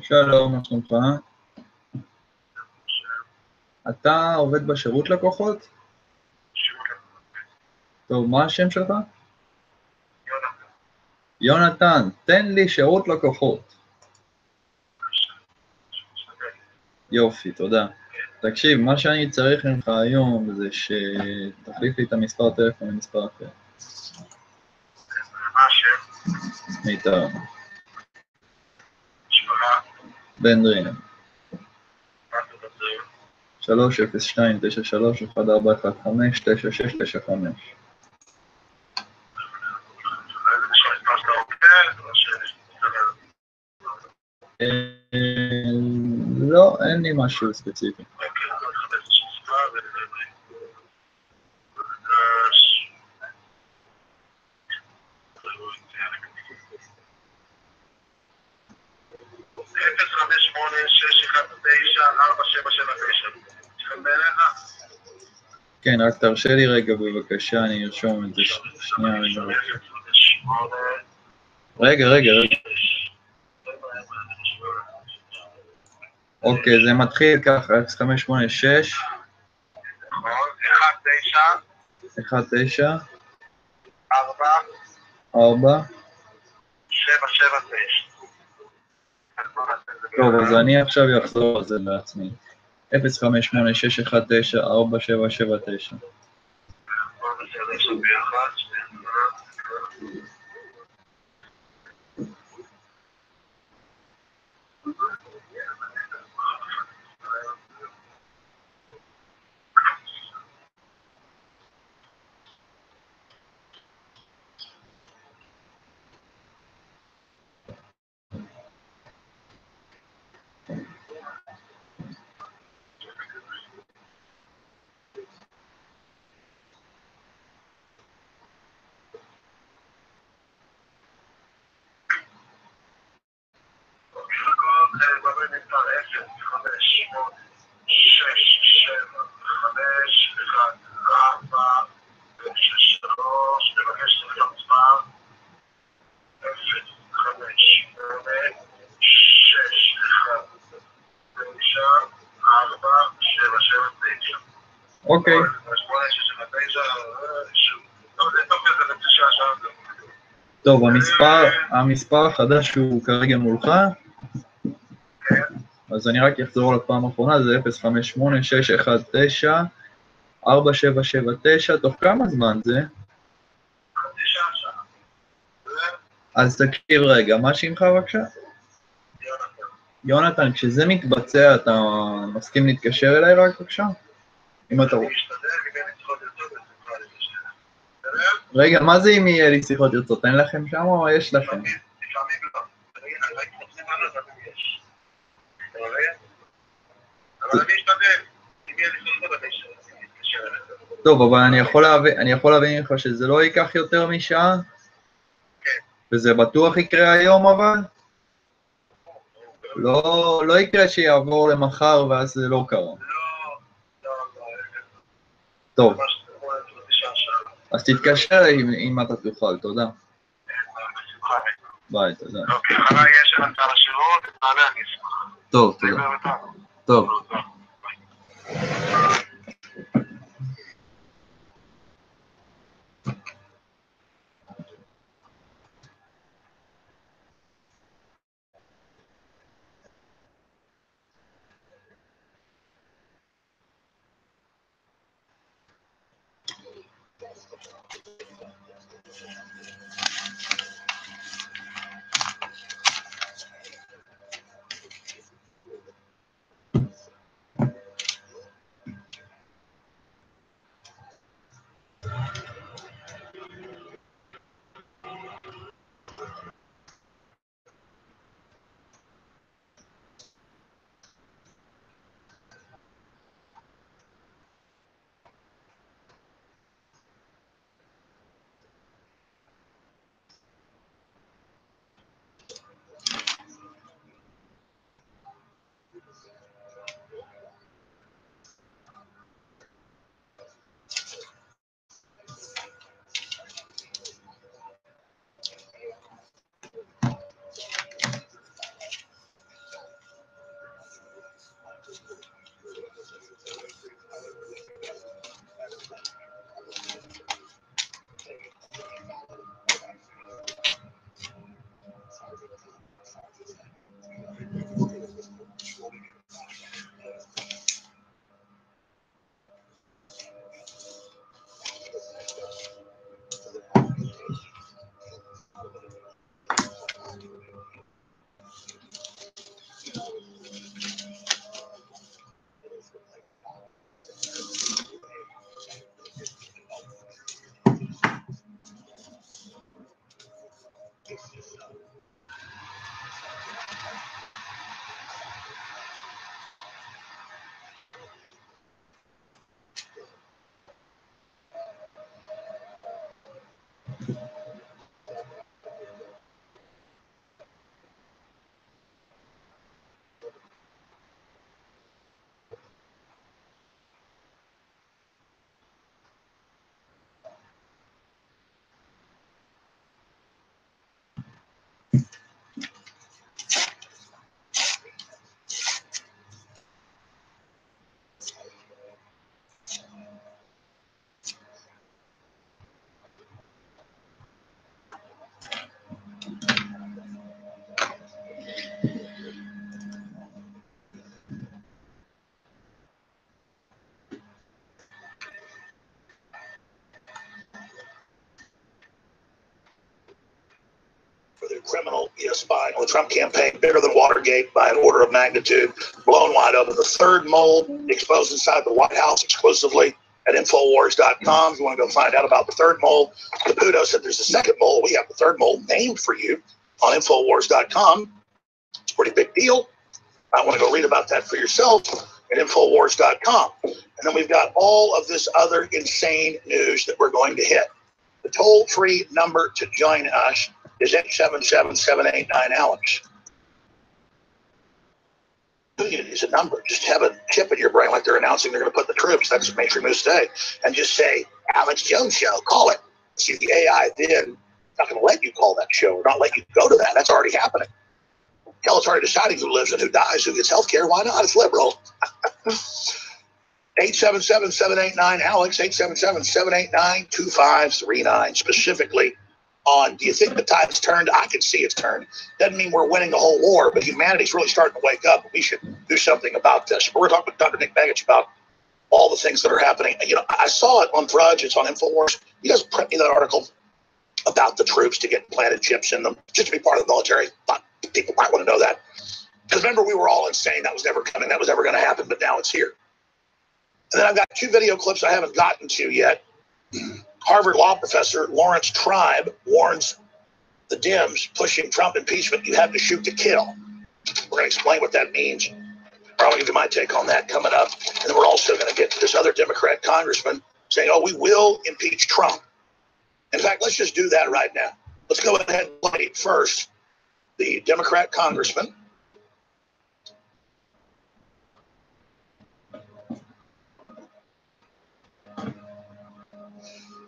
שלום, מה שלומך? אתה עובד בשירות לקוחות? טוב, מה השם שלך? יונתן, תן לי שירות לקוחות. יופי, תודה. תקשיב, מה שאני צריך ממך היום זה שתחליף לי את המספר טלפון למספר אחר. מה השם? מייטר. משפחה? בנדריהם. מה אתה מדבר? 302-93-1415-9695. לא, אין לי משהו ספציפי. כן, רק תרשה לי רגע בבקשה, אני ארשום את זה שנייה רגע. רגע. אוקיי, זה מתחיל ככה, 0586 19 4 טוב, אז אני עכשיו אחזור על זה בעצמי. 0586194779. אוקיי. טוב, המספר החדש שהוא כרגע מולך, אז אני רק אחזור לפעם האחרונה, זה 0586194779, תוך כמה זמן זה? אז תקשיב רגע, מה שמך בבקשה? יונתן, כשזה מתבצע, אתה מסכים להתקשר אליי רק בבקשה? אם אתה רוצה. רגע, מה זה אם יהיה לי שיחות לרצות? אין לכם שם או יש לכם? טוב, אבל אני יכול להבין לך שזה לא ייקח יותר משעה? וזה בטוח יקרה היום אבל? לא יקרה שיעבור למחר ואז זה לא קרה. טוב. אז תתקשר אם אתה תוכל, תודה. ביי, תודה. אוקיי, אחריי יש לך על השירות, תעלה אני אשמח. טוב, תודה. טוב. Criminal spying on the Trump campaign, bigger than Watergate by an order of magnitude, blown wide open. The third mole exposed inside the White House exclusively at Infowars.com. If you want to go find out about the third mole, Caputo said there's a second mole. We have the third mole named for you on Infowars.com. It's a pretty big deal. I want to go read about that for yourself at Infowars.com. And then we've got all of this other insane news that we're going to hit. The toll-free number to join us is 877-789-ALEX. It's a number. Just have a chip in your brain like they're announcing they're going to put the troops. That's mainstream news today. And just say, Alex Jones Show, call it. See, the AI then not going to let you call that show or not let you go to that. That's already happening. Hell, it's already deciding who lives and who dies, who gets health care. Why not? It's liberal. 877-789-ALEX, 877-789-2539, specifically on, do you think the tide's turned? I can see it's turned. Doesn't mean we're winning the whole war, but humanity's really starting to wake up. We should do something about this. But we're talking with Dr. Nick Begich about all the things that are happening. You know, I saw it on Drudge. It's on InfoWars. You guys print me that article about the troops to get implanted chips in them, just to be part of the military. Thought people might want to know that. Because remember, we were all insane. That was never coming. That was never going to happen, but now it's here. And then I've got 2 video clips I haven't gotten to yet. Harvard law professor Lawrence Tribe warns the Dems pushing Trump impeachment, you have to shoot to kill. We're going to explain what that means. I'll give you my take on that coming up. And then we're also going to get to this other Democrat congressman saying, oh, we will impeach Trump. In fact, let's just do that right now. Let's go ahead and play first the Democrat congressman.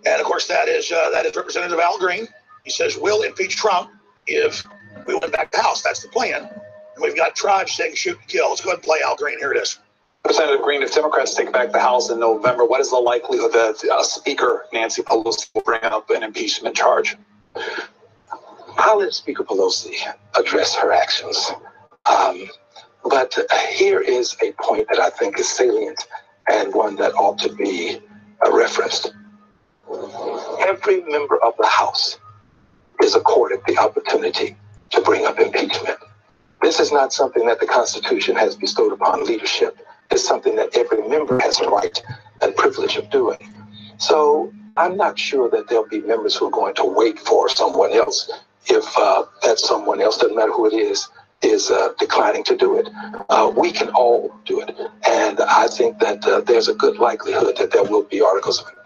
And of course, that is Representative Al Green. He says, we'll impeach Trump if we win back the House. That's the plan. And we've got Tribes saying shoot and kill. Let's go ahead and play Al Green. Here it is. Representative Green, if Democrats take back the House in November, what is the likelihood that Speaker Nancy Pelosi will bring up an impeachment charge? I'll let Speaker Pelosi address her actions. But here is a point that I think is salient and one that ought to be referenced. Every member of the House is accorded the opportunity to bring up impeachment. This is not something that the Constitution has bestowed upon leadership. It's something that every member has a right and privilege of doing. So I'm not sure that there'll be members who are going to wait for someone else if that someone else, doesn't matter who it is declining to do it. We can all do it. And I think that there's a good likelihood that there will be articles of impeachment.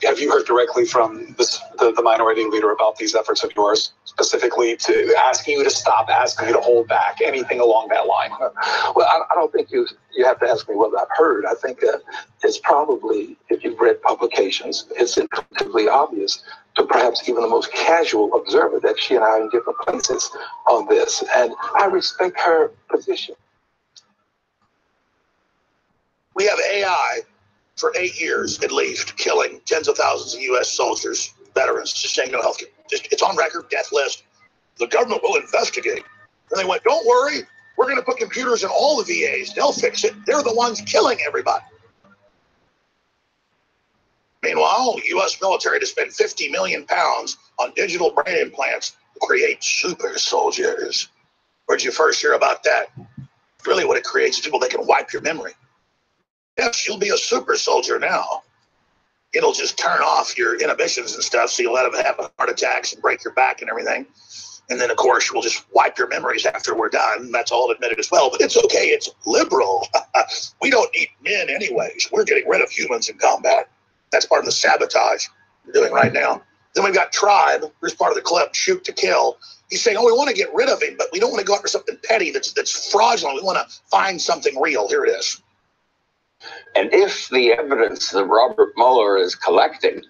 Have you heard directly from the minority leader about these efforts of yours, specifically to asking you to stop, asking you to hold back, anything along that line? Well, I don't think you have to ask me what I've heard. I think it's probably, if you've read publications, it's intuitively obvious to perhaps even the most casual observer that she and I are in different places on this. And I respect her position. We have AI for 8 years at least, killing tens of thousands of U.S. soldiers, veterans, just saying no health care. It's on record, death list. The government will investigate. And they went, don't worry, we're going to put computers in all the VAs. They'll fix it. They're the ones killing everybody. Meanwhile, the U.S. military to spend 50 million pounds on digital brain implants to create super soldiers. Where'd you first hear about that? Really what it creates is people that can wipe your memory. Yes, you'll be a super soldier now. It'll just turn off your inhibitions and stuff so you'll let them have heart attacks and break your back and everything. And then, of course, we'll just wipe your memories after we're done. That's all admitted as well. But it's okay. It's liberal. We don't need men anyways. We're getting rid of humans in combat. That's part of the sabotage we're doing right now. Then we've got Tribe. Here's part of the clip, Shoot to Kill. He's saying, oh, we want to get rid of him, but we don't want to go after something petty that's fraudulent. We want to find something real. Here it is. And if the evidence that Robert Mueller is collecting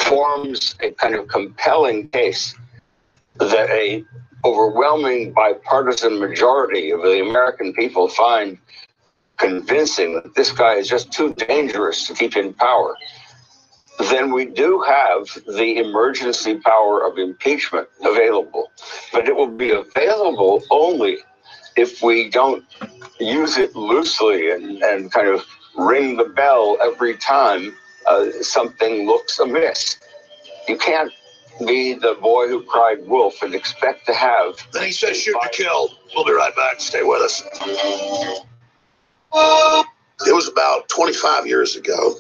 forms a kind of compelling case that a overwhelming bipartisan majority of the American people find convincing that this guy is just too dangerous to keep in power, then we do have the emergency power of impeachment available. But it will be available only if we don't use it loosely and kind of ring the bell every time something looks amiss. You can't be the boy who cried wolf and expect to have... Then he says shoot to kill. We'll be right back. Stay with us. It was about 25 years ago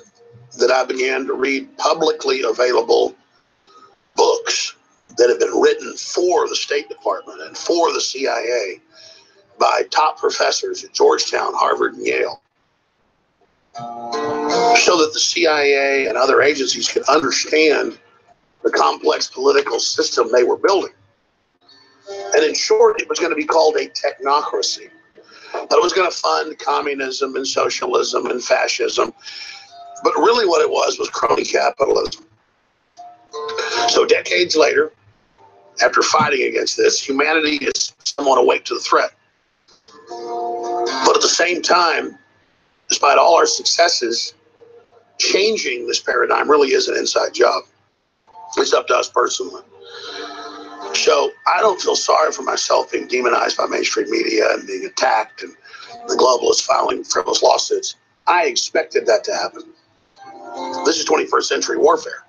that I began to read publicly available books that have been written for the State Department and for the CIA by top professors at Georgetown, Harvard, and Yale, so that the CIA and other agencies could understand the complex political system they were building. And in short, it was going to be called a technocracy. That it was going to fund communism and socialism and fascism. But really what it was crony capitalism. So decades later, after fighting against this, humanity is somewhat awake to the threat. But at the same time, despite all our successes, changing this paradigm really is an inside job. It's up to us personally. So I don't feel sorry for myself being demonized by mainstream media and being attacked and the globalists filing frivolous lawsuits. I expected that to happen. This is 21st century warfare.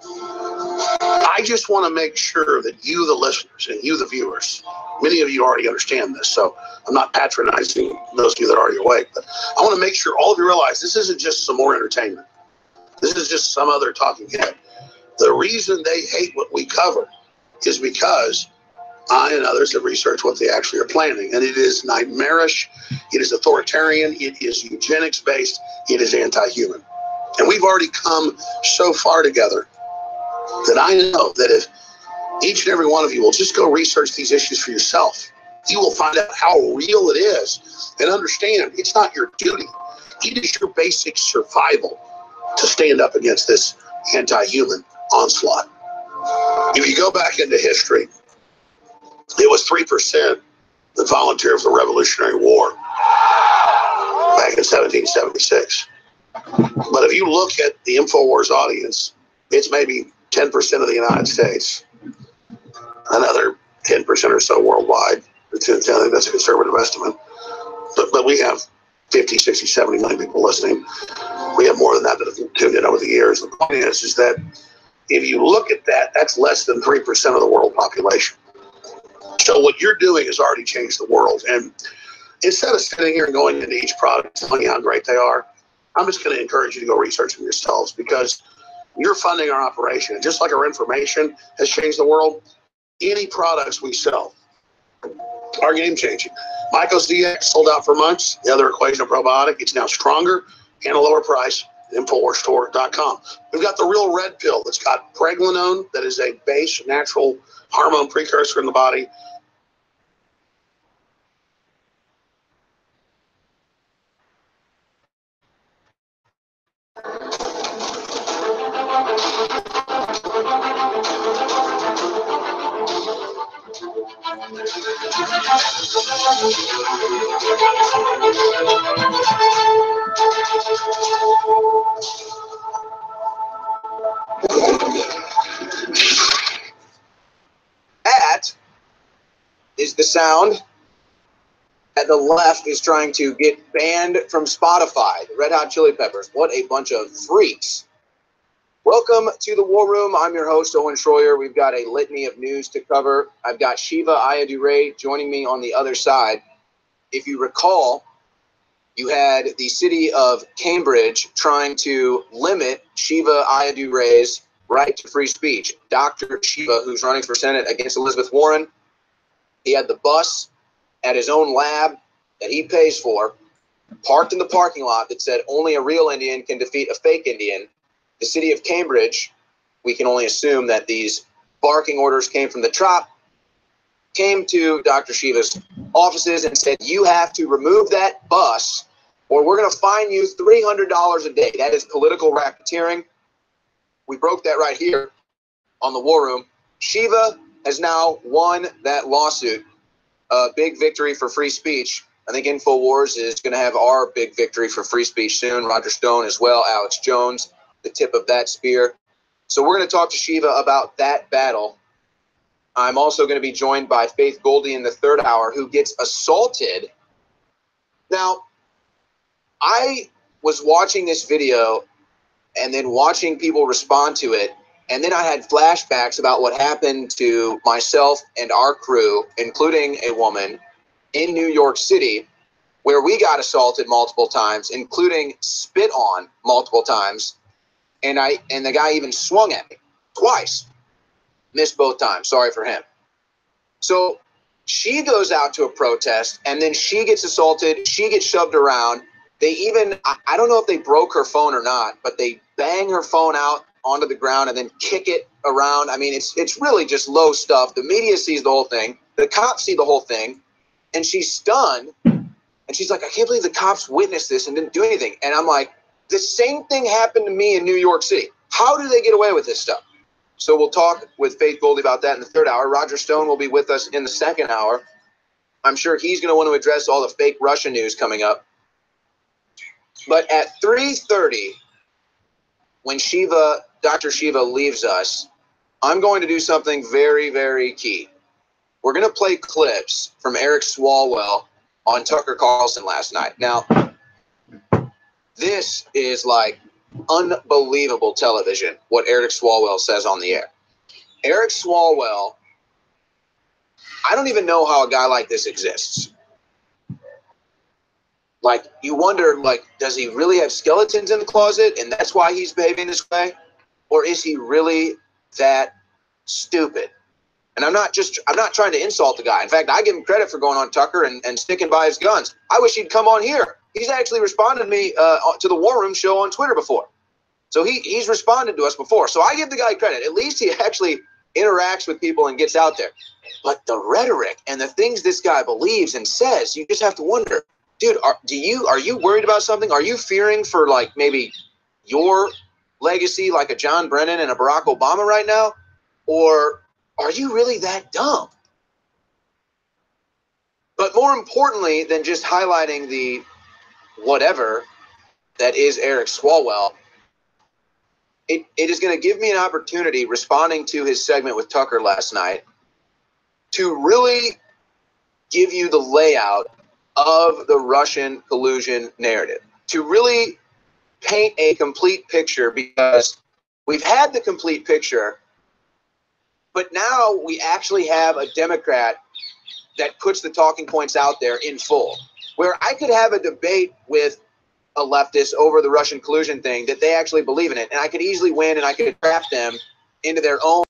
I just want to make sure that you, the listeners, and you, the viewers, many of you already understand this, so I'm not patronizing those of you that are already awake, but I want to make sure all of you realize this isn't just some more entertainment. This is just some other talking head. The reason they hate what we cover is because I and others have researched what they actually are planning, and it is nightmarish, it is authoritarian, it is eugenics-based, it is anti-human. And we've already come so far together that I know that if each and every one of you will just go research these issues for yourself, you will find out how real it is and understand it's not your duty. It is your basic survival to stand up against this anti-human onslaught. If you go back into history, it was 3% that volunteered for the Revolutionary War back in 1776. But if you look at the InfoWars audience, it's maybe 10% of the United States, another 10% or so worldwide. I think that's a conservative estimate. But we have 50, 60, 70 million people listening. We have more than that have tuned in over the years. The point is that if you look at that, that's less than 3% of the world population. So what you're doing has already changed the world. And instead of sitting here and going into each product telling you how great they are, I'm just going to encourage you to go research them yourselves, because you're funding our operation. And just like our information has changed the world, any products we sell are game-changing. Mycos DX sold out for months. The other equation of probiotic, it's now stronger and a lower price. InfoWarsStore.com. We've got the Real Red Pill that's got pregnenolone, that is a base natural hormone precursor in the body. That is the sound that the left is trying to get banned from Spotify. The Red Hot Chili Peppers. What a bunch of freaks. Welcome to the War Room. I'm your host, Owen Schroyer. We've got a litany of news to cover. I've got Shiva Ayyadurai joining me on the other side. If you recall, you had the city of Cambridge trying to limit Shiva Ayyadurai's right to free speech. Dr. Shiva, who's running for Senate against Elizabeth Warren, he had the bus at his own lab that he pays for, parked in the parking lot that said only a real Indian can defeat a fake Indian. The city of Cambridge, we can only assume that these barking orders came from the top, came to Dr. Shiva's offices and said, you have to remove that bus or we're going to fine you $300 a day. That is political racketeering. We broke that right here on the War Room. Shiva has now won that lawsuit. A big victory for free speech. I think InfoWars is going to have our big victory for free speech soon. Roger Stone as well, Alex Jones, the tip of that spear. So we're going to talk to Shiva about that battle. I'm also going to be joined by Faith Goldie in the third hour, who gets assaulted. Now, I was watching this video and then watching people respond to it, and then I had flashbacks about what happened to myself and our crew, including a woman, in New York City, where we got assaulted multiple times, including spit on multiple times, and the guy even swung at me twice. Missed both times. Sorry for him. So she goes out to a protest, and then she gets assaulted. She gets shoved around. They even, I don't know if they broke her phone or not, but they bang her phone out onto the ground and then kick it around. I mean, it's really just low stuff. The media sees the whole thing. The cops see the whole thing. And she's stunned. And she's like, I can't believe the cops witnessed this and didn't do anything. And I'm like, the same thing happened to me in New York City. How do they get away with this stuff? So we'll talk with Faith Goldie about that in the third hour. Roger Stone will be with us in the second hour. I'm sure he's going to want to address all the fake Russia news coming up. But at 3:30, when Dr. Shiva leaves us, I'm going to do something very, very key. We're going to play clips from Eric Swalwell on Tucker Carlson last night. Now, this is like unbelievable television, what Eric Swalwell says on the air. Eric Swalwell, I don't even know how a guy like this exists. Like, you wonder, like, does he really have skeletons in the closet and that's why he's behaving this way? Or is he really that stupid? And I'm not trying to insult the guy. In fact, I give him credit for going on Tucker and sticking by his guns. I wish he'd come on here. He's actually responded to me to the War Room show on Twitter before. So he's responded to us before. So I give the guy credit. At least he actually interacts with people and gets out there. But the rhetoric and the things this guy believes and says, you just have to wonder, dude, are you worried about something? Are you fearing for, like, maybe your legacy like a John Brennan and a Barack Obama right now? Or are you really that dumb? But more importantly than just highlighting the whatever that is Eric Swalwell, it is going to give me an opportunity, responding to his segment with Tucker last night, to really give you the layout of the Russian collusion narrative, to really paint a complete picture, because we've had the complete picture, but now we actually have a Democrat that puts the talking points out there in full, where I could have a debate with a leftist over the Russian collusion thing that they actually believe in it, and I could easily win, and I could trap them into their own